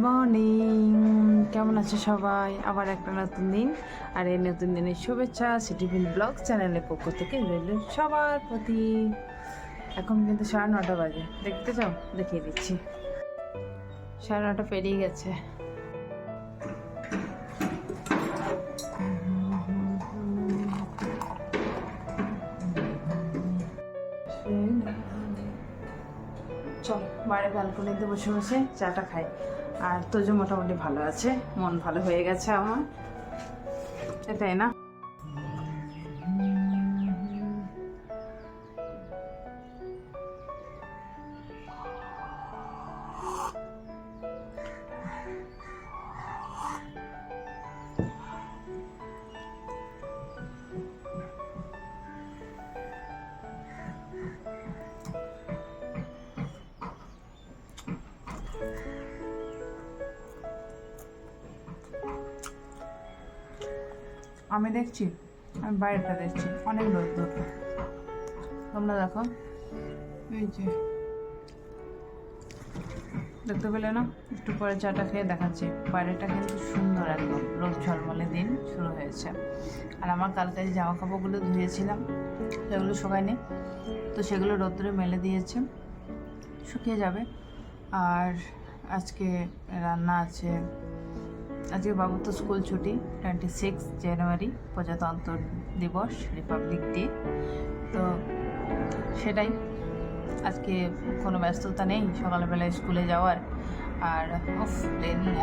Morning, কেমন আছে সবাই? আবার একটা নতুন দিন, আর এই নতুন দিনের শুভেচ্ছা সিটিভিন ব্লগ চ্যানেলের পক্ষ থেকে রইল সবার প্রতি। এখন কিন্তু 9:30 বাজে, দেখতে চাও? দেখিয়ে দিচ্ছি, 9:30 পেরিয়ে গেছে। চলো বাইরে ব্যালকনিতে বসে বসে চাটা খাই। আর তোজো মোটামুটি ভালো আছে, মন ভালো হয়ে গেছে আমার, এটাই না? আমি দেখছি, আমি বাইরেটা দেখছি, অনেক রোদ। তোমরা দেখো, এই যে দেখতে পেলে না? একটু পরে চাটা খেয়ে দেখাচ্ছি। বাইরেটা কিন্তু সুন্দর, একদম রোদ ঝলমলে দিন শুরু হয়েছে। আর আমার কালকে যে জামা কাপড়গুলো ধুয়েছিলাম সেগুলো শুকায়নি, তো সেগুলো রোদ্দুরে মেলে দিয়েছে, শুকিয়ে যাবে। আর আজকে রান্না আছে। আজকে বাবুর তো স্কুল ছুটি, 26 জানুয়ারি প্রজাতন্ত্র দিবস, রিপাবলিক ডে, তো সেটাই। আজকে কোনো ব্যস্ততা নেই সকালবেলায় স্কুলে যাওয়ার। আর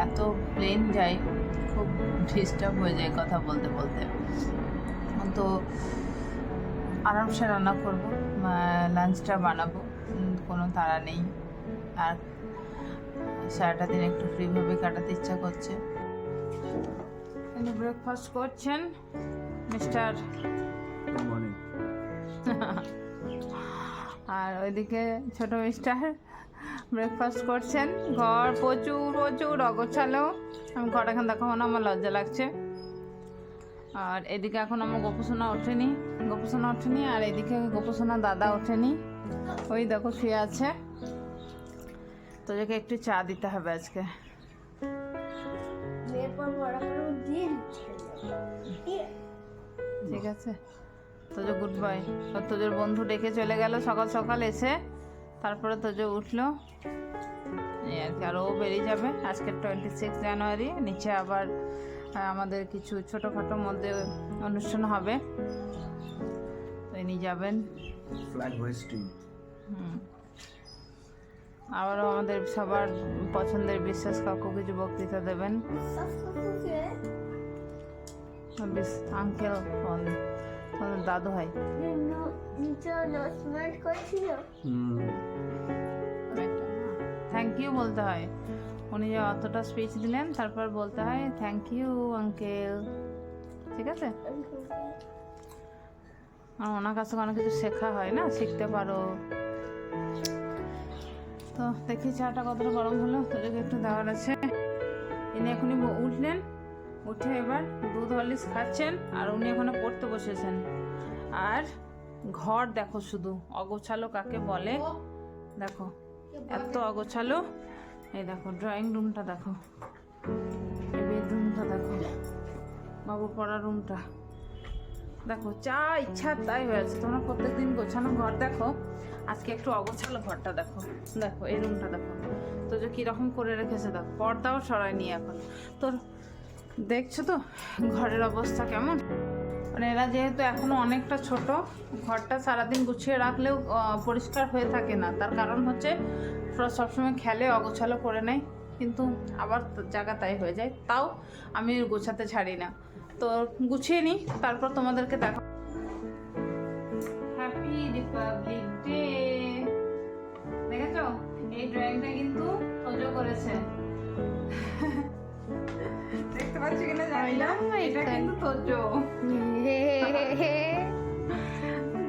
এত প্লেন যায়, খুব ডিস্টার্ব হয়ে যায় কথা বলতে বলতে। তো আরামসে রান্না করবো, লাঞ্চটা বানাবো, কোনো তাড়া নেই। আর সারাটা দিন একটু ফ্রিভাবে কাটাতে ইচ্ছা করছে। ব্রেকফাস্ট করছেন মিস্টার, আর ওইদিকে ছোট মিস্টার ব্রেকফাস্ট করছেন। ঘর প্রচুর অগোছালো। আমি ঘর এখন দেখাবো না, আমার লজ্জা লাগছে। আর এদিকে এখন আমার গোপুসোনা ওঠেনি, আর এদিকে গোপুসোনা দাদা ওঠেনি, ওই দেখো শুয়ে আছে। তোদেরকে একটু চা দিতে হবে আজকে। ঠিক আছে, তোজো গুড বাই। তোজোর বন্ধু ডেকে চলে গেল সকাল সকাল এসে, তারপরে তোজো উঠলো আর কি। আর ও বেরিয়ে যাবে আজকে 26 জানুয়ারি। নিচে আবার আমাদের কিছু ছোটোখাটোর মধ্যে অনুষ্ঠান হবে, তো ইনি যাবেন ফ্ল্যাগ হোয়েস্টিং। আবারও আমাদের সবার পছন্দের বিশ্বাস কাকু কিছু বক্তৃতা দেবেন। আঙ্কেল দাদু হয়। থ্যাংক ইউ বলতে হয়, উনি যে অতটা স্পিচ দিলেন, তারপর বলতে হয় থ্যাংক ইউ আঙ্কেল। ঠিক আছে, আর ওনার কাছে অনেক কিছু শেখা হয় না, শিখতে পারো। তো দেখি চাটা কতটা গরম হলো, তোদেরকে একটু দেওয়ার আছে। ইনি এখনই উঠলেন, উঠে এবার দুধ হরলিক্স খাচ্ছেন, আর উনি এখানে পড়তে বসেছেন। আর ঘর দেখো শুধু, অগোছালো কাকে বলে দেখো, এত অগোছালো। এই দেখো ড্রয়িং রুমটা দেখো, এই বেডরুমটা দেখো, বাবুর পড়ার রুমটা দেখো, যা ইচ্ছা তাই হয়েছে। তোমরা প্রত্যেকদিন গোছানো ঘর দেখো, আজকে একটু অগোছালো ঘরটা দেখো। দেখো এই রুমটা দেখো, তো যে কীরকম করে রেখেছে দেখো, পর্দাও সরায়নি এখন। তো দেখছো তো ঘরের অবস্থা কেমন। মানে এরা যেহেতু এখনও অনেকটা ছোট, ঘরটা সারাদিন গুছিয়ে রাখলেও পরিষ্কার হয়ে থাকে না। তার কারণ হচ্ছে সবসময় খেলে অগোছালো করে নেয়, কিন্তু আবার জায়গা তাই হয়ে যায়। তাও আমি গোছাতে ছাড়ি না, তো গুছিয়ে নিই, তারপর তোমাদেরকে দেখো। Happy Republic day. দেখেছো এই ড্রয়িংটা কিন্তু তোজো করেছে, দেখতে পাচ্ছ কিনা জানি না, এটা কিন্তু তোজো।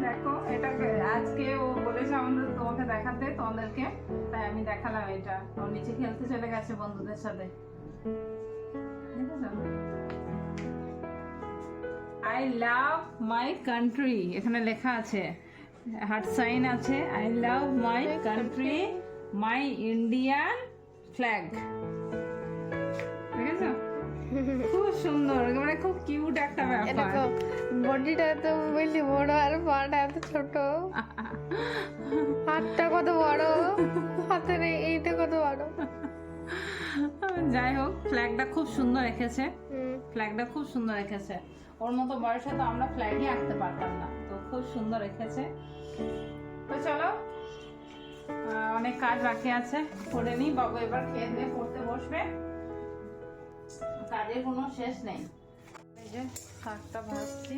দেখো এটা আজকে ও বলেছে আমাদের তোমাকে দেখাতে, তোমাদেরকে, তাই আমি দেখালাম এটা। ও নিচে খেলতে চলে গেছে বন্ধুদের সাথে। আই লাভ মাই কান্ট্রি, এখানে লেখা আছে, হার্ট সাইন আছে, I love my country, my Indian flag. খুব সুন্দর, মানে খুব কিউট একটা ব্যাপার। বডিটা এত বেশি বড় আর পাটা এত ছোট, হাতটা কত বড়, হাতের এইটা কত বড়। যাই হোক, ফ্ল্যাগটা খুব সুন্দর রেখেছে, ফ্ল্যাগটা খুব সুন্দর রেখেছে। ওর মতো বয়সে তো আমরা ফ্ল্যাগই আঁকতে পারতাম না, তো খুব সুন্দর রেখেছে। তো চলো, অনেক কাজ বাকি আছে, করে নিই। বাবু এবার খেয়ে দিয়ে পড়তে বসবে, কাজের কোনো শেষ নেই। এই যে শাকটা ভাজছি,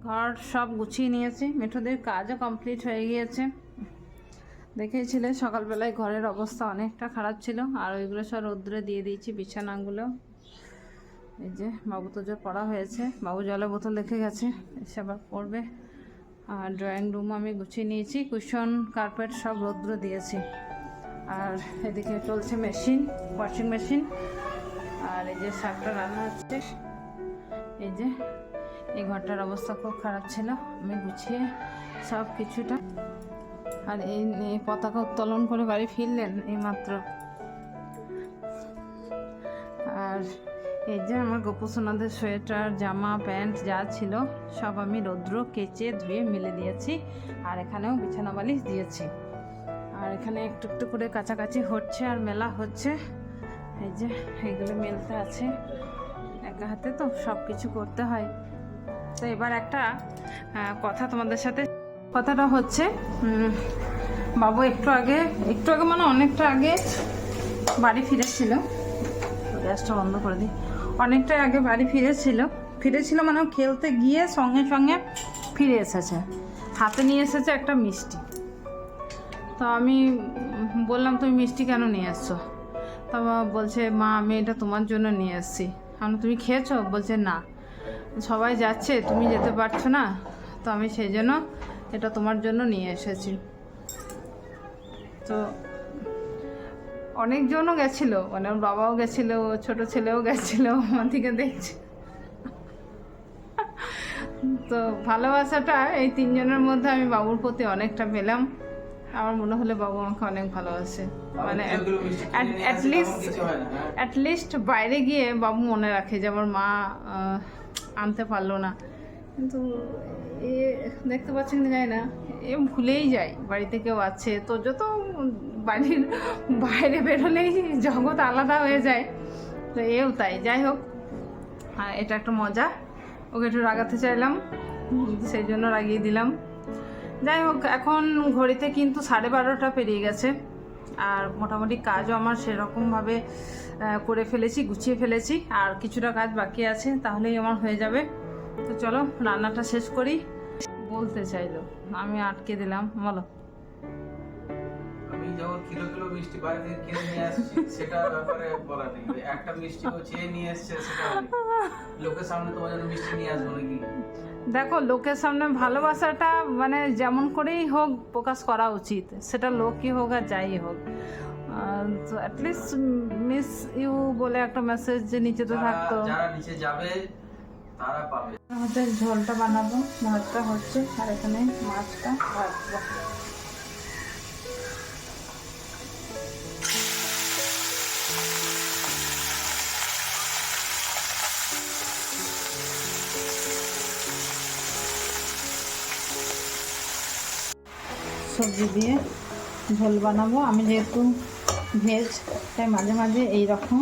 ঘর সব গুছিয়ে নিয়েছি, মেঠোদের কাজও কমপ্লিট হয়ে গিয়েছে। দেখেছিলে সকালবেলায় ঘরের অবস্থা অনেকটা খারাপ ছিল, আর ওইগুলো সব রোদ্রে দিয়ে দিয়েছি, বিছানাগুলো। এই যে বাবু তো যে পড়া হয়েছে, বাবু জলের বোতল রেখে গেছে, এসে আবার পড়বে। আর ড্রয়িং রুম আমি গুছিয়ে নিয়েছি, কুশন কার্পেট সব রোদ্র দিয়েছি। আর এদিকে চলছে মেশিন, ওয়াশিং মেশিন। আর এই যে শাকটা রান্না হচ্ছে। এই যে এই ঘরটার অবস্থা খুব খারাপ ছিল, আমি গুছিয়ে সব কিছুটা। আর এই পতাকা উত্তোলন করে বাড়ি ফিরলেন এইমাত্র। আর এই যে আমার গোপুসোনাদের সোয়েটার, জামা, প্যান্ট যা ছিল সব আমি রৌদ্র কেচে ধুয়ে মিলে দিয়েছি। আর এখানেও বিছানা বালিশ দিয়েছি। আর এখানে একটু একটু করে কাছাকাছি হচ্ছে আর মেলা হচ্ছে। এই যে এইগুলো মেলতে আছে, একা হাতে তো সব কিছু করতে হয়। তো এবার একটা কথা তোমাদের সাথে, কথাটা হচ্ছে বাবু একটু আগে মানে অনেকটা আগে বাড়ি ফিরেছিল। গ্যাসটা বন্ধ করে দিই। অনেকটা আগে বাড়ি ফিরেছিল মানে খেলতে গিয়ে সঙ্গে সঙ্গে ফিরে এসেছে, হাতে নিয়ে এসেছে একটা মিষ্টি। তো আমি বললাম তুমি মিষ্টি কেন নিয়ে এসছো? তা বলছে মা আমি এটা তোমার জন্য নিয়ে এসেছি। আমি তুমি খেয়েছো? বলছে না, সবাই যাচ্ছে তুমি যেতে পারছো না, তো আমি সেই জন্য এটা তোমার জন্য নিয়ে এসেছি। তো অনেকজনও গেছিল, মানে ওর বাবাও গেছিল, ছোট ছেলেও গেছিল, আমার দিকে দেখছে। তো ভালোবাসাটা এই তিনজনের মধ্যে আমি বাবুর প্রতি অনেকটা পেলাম। আমার মনে হলে বাবু আমাকে অনেক ভালোবাসে, মানে অ্যাটলিস্ট বাইরে গিয়ে বাবু মনে রাখে যে আমার মা আনতে পারলো না। কিন্তু এ দেখতে পাচ্ছেন না, যায় না, এ ভুলেই যায় বাড়িতে কেউ আছে। তো যত বাড়ির বাইরে বেরোলেই জগৎ আলাদা হয়ে যায়, তো এও তাই। যাই হোক, এটা একটা মজা, ওকে একটু রাগাতে চাইলাম, সেই জন্য রাগিয়ে দিলাম। যাই হোক, এখন ঘড়িতে কিন্তু 12:30 পেরিয়ে গেছে। আর মোটামুটি কাজও আমার সেরকমভাবে করে ফেলেছি, গুছিয়ে ফেলেছি। আর কিছুটা কাজ বাকি আছে, তাহলেই আমার হয়ে যাবে। তো চলো রান্নাটা শেষ করি। বলতে চাইলো, আমি আটকে দিলাম। বলো। আমি যখন কিলো কিলো মিষ্টি বাইরে থেকে কিনে নিয়ে আসছি সেটা ব্যাপারে বলা নেই, একটা মিষ্টি ও চেয়ে নিয়ে এসছে সেটা লোকের সামনে তোমার জন্য মিষ্টি নিয়ে আসবো নাকি? দেখো, লোকের সামনে ভালোবাসাটা মানে যেমন করেই হোক প্রকাশ করা উচিত, সেটা লোকই হোক আর যাই হোক। তো অ্যাটলিস্ট মিস ইউ বলে একটা মেসেজ যে নিচেতে থাকতো। যারা নিচে যাবে তারা পাবে। আমাদের ঝোলটা বানাবো, ভাতটা হচ্ছে, আর এখানে মাছটা ভাজবো। সবজি দিয়ে ঝোল বানাবো। আমি যেহেতু ভেজ, তাই মাঝে মাঝে এই রকম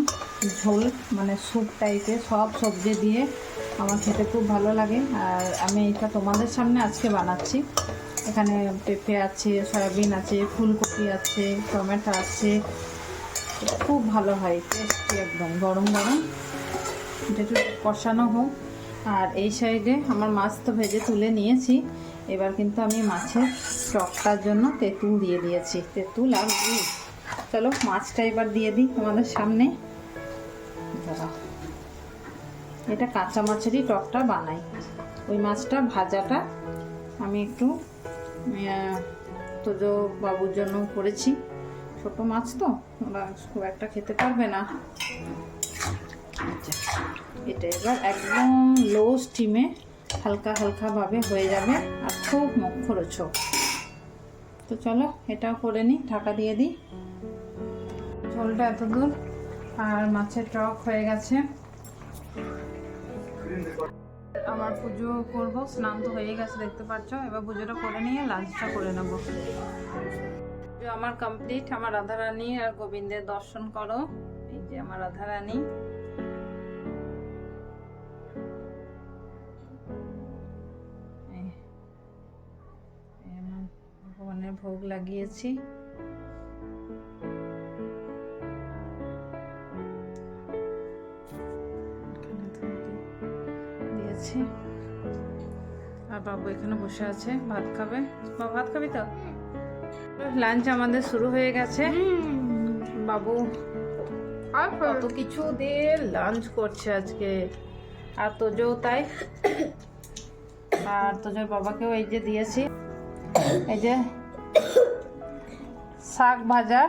ঝোল মানে স্যুপ টাইপের সব সবজি দিয়ে আমার খেতে খুব ভালো লাগে। আর আমি এটা তোমাদের সামনে আজকে বানাচ্ছি। এখানে পেঁপে আছে, সয়াবিন আছে, ফুলকপি আছে, টমেটো আছে, খুব ভালো হয়, টেস্টি একদম। গরম গরম এটা একটু কষানো হোক। আর এই সাইডে আমার মাছ তো ভেজে তুলে নিয়েছি। এবার কিন্তু আমি মাছের টকটার জন্য তেঁতুল দিয়ে দিয়েছি, তেঁতুল আর গুড়। চলো মাছটা এবার দিয়ে দিই তোমাদের সামনে। এটা কাঁচা মাছেরই টকটা বানাই। ওই মাছটা ভাজাটা আমি একটু তোজো বাবুর জন্য করেছি, ছোট মাছ তো ওরা খুব একটা খেতে পারবে না। এটা এবার একদম লো স্টিমে হালকা হালকা ভাবে হয়ে যাবে, আর খুব মুখরোচক। তো চলো এটাও করে নিই, ঢাকা দিয়ে দিই। ঝোলটা এত দূর, আর মাছের টক হয়ে গেছে। আমার পুজো করব, স্নান তো হয়ে গেছে দেখতে পাচ্ছ। এবার পুজোটা করে নিয়ে লাঞ্চটা করে নেব। পুজো আমার কমপ্লিট। আমার রাধারানী আর গোবিন্দের দর্শন করো। এই যে আমার রাধারানী। ভগবানের ভোগ লাগিয়েছি। দিয়েছি। আর বাবু এখানে বসে আছে, ভাত খাবে। বাবু ভাত খাবি তো? লাঞ্চ আমাদের শুরু হয়ে গেছে। বাবু কত কিছু দিয়ে লাঞ্চ করছে আজকে। আর তোজো তাই। আর তোজোর বাবাকেও এই যে দিয়েছি, এই যে শাক ভাজা,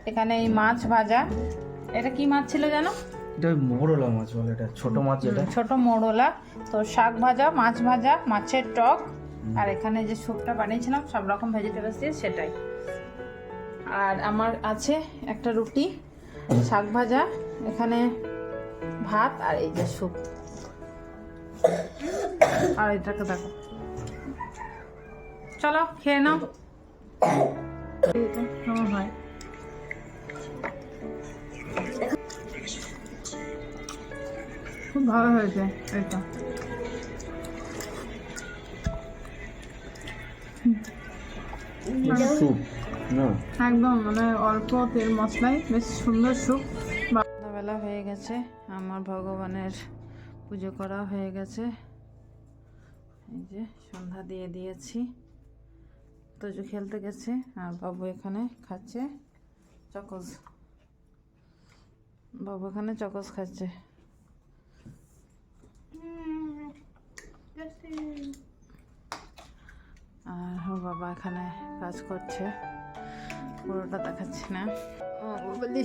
এখানে এই মাছ ভাজা। এটা কি মাছ ছিল জানো? এটা মোরলা মাছ বলে, এটা ছোট মাছ যেটা। ছোট মোরলা। তো শাক ভাজা, মাছ ভাজা, মাছের টক, আর এখানে যে স্যুপটা বানিয়েছিলাম সব রকম ভেজিটেবলস দিয়ে সেটাই। আর আমার আছে একটা রুটি, শাক ভাজা, এখানে ভাত, আর এই যে স্যুপ। আর এটাকে দেখো। চলো খেয়ে নাও। কেমন হয়? খুব ভালো হয়েছে এটা। স্যুপ না, একদম মানে অল্প তেল মশলায় বেশ সুন্দর স্যুপ। সন্ধ্যাবেলা হয়ে গেছে, আমার ভগবানের পুজো করা হয়ে গেছে। এই যে সন্ধ্যা দিয়ে দিয়েছি। তোজো খেলতে গেছে, আর বাবু এখানে খাচ্ছে চকোস। বাবু এখানে চকোস খাচ্ছে। আর ওর বাবা এখানে কাজ করছে, পুরোটা দেখাচ্ছে না। বাবালি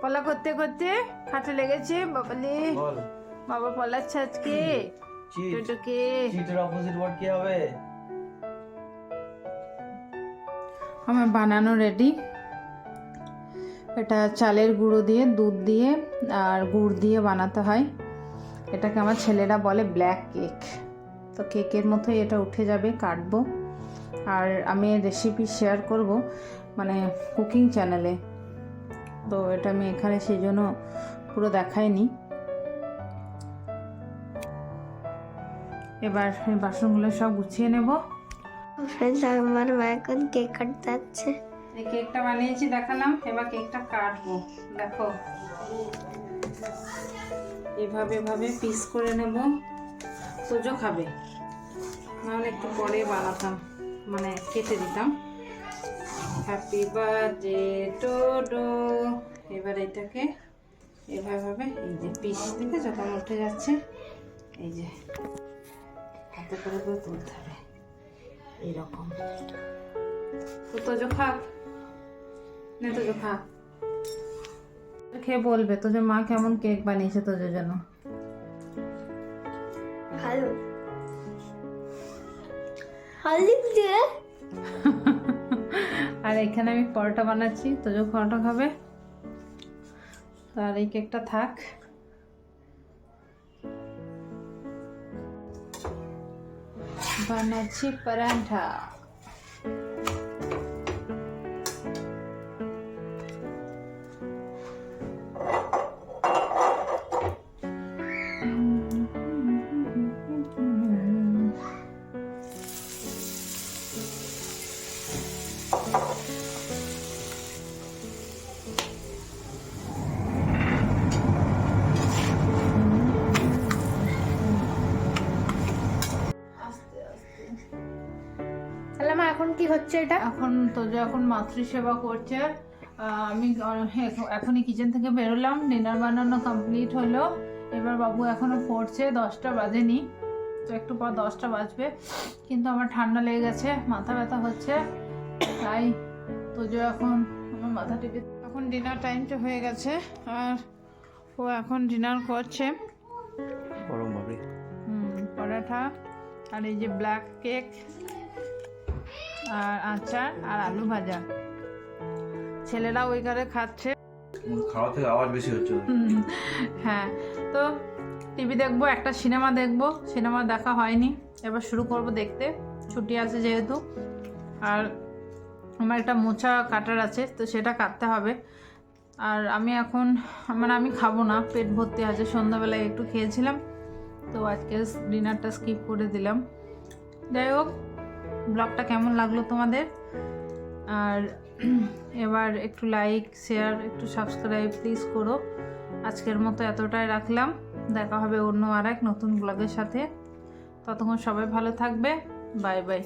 পলা করতে করতে খাটে লেগেছে। বাবালি বাবা পলাচ্ছে আজকে। টোটোকে চিটের অপোজিট ওয়ার্ড কি হবে? আমার বানানো রেডি। এটা চালের গুঁড়ো দিয়ে, দুধ দিয়ে আর গুড় দিয়ে বানাতে হয়। এটাকে আমার ছেলেরা বলে ব্ল্যাক কেক। তো কেকের মতোই এটা উঠে যাবে, কাটবো। আর আমি রেসিপি শেয়ার করব মানে কুকিং চ্যানেলে। তো এটা আমি এখানে সেই জন্য পুরো দেখাইনি। এবার এই বাসনগুলো সব গুছিয়ে নেব। ফ্রেন্ডস, আমার মা এখন কেক কাটতে যাচ্ছে। এই কেকটা বানিয়েছি দেখালাম, এবার কেকটা কাটবো। দেখো এভাবে এভাবে পিস করে নেব। তোজো খাবে, নাহলে একটু পরে বানাতাম, মানে কেটে দিতাম। হ্যাপি বার্থডে টোটো। এবার এটাকে এভাবে এই যে পিস থেকে যখন উঠে যাচ্ছে, এই যে হাতে করে করে তুলতে হবে এইরকম। তো তোজো খা, না তোজো খা। খেয়ে বলবে তোজোর মা কেমন কেক বানিয়েছে তোজোর জন্য। ভালো হলদি দিয়ে। আর এখানে আমি পরোটা বানাচ্ছি, তোজো পরোটা খাবে। আর এই কেকটা থাক। বানাচ্ছি পরাঠা। তাহলে মা এখন কি হচ্ছে এটা? এখন তোজো এখন মাতৃসেবা করছে। আমি এখনই কিচেন থেকে বেরোলাম, ডিনার বানানো কমপ্লিট হলো। এবার বাবু এখনো পড়ছে, 10টা বাজেনি, তো একটু পর 10টা বাজবে। কিন্তু আমার ঠান্ডা লেগে গেছে, মাথা ব্যথা হচ্ছে, তাই তোজো এখন আমার মাথা টিপে। এখন ডিনার টাইমটা হয়ে গেছে, আর ও এখন ডিনার করছে। গরম ভাবে পরোটা আর এই যে ব্ল্যাক কেক। আর আচার আর আলু ভাজা। ছেলেরা ওই ঘরে খাচ্ছে। খাওয়া থেকে আওয়াজ বেশি হচ্ছে। হ্যাঁ, তো টিভি দেখবো, একটা সিনেমা দেখবো, সিনেমা দেখা হয়নি, এবার শুরু করব দেখতে, ছুটি আছে যেহেতু। আর আমার একটা মোচা কাটার আছে, তো সেটা কাটতে হবে। আর আমি এখন আমি খাবো না, পেট ভর্তি আছে, সন্ধ্যাবেলায় একটু খেয়েছিলাম, তো আজকে ডিনারটা স্কিপ করে দিলাম। যাই হোক, ব্লগটা কেমন লাগলো তোমাদের? আর এবার একটু লাইক, শেয়ার, একটু সাবস্ক্রাইব প্লিজ করো। আজকের মতো এতটাই রাখলাম, দেখা হবে অন্য আর এক নতুন ব্লগের সাথে। ততক্ষণ সবাই ভালো থাকবে, বাই বাই।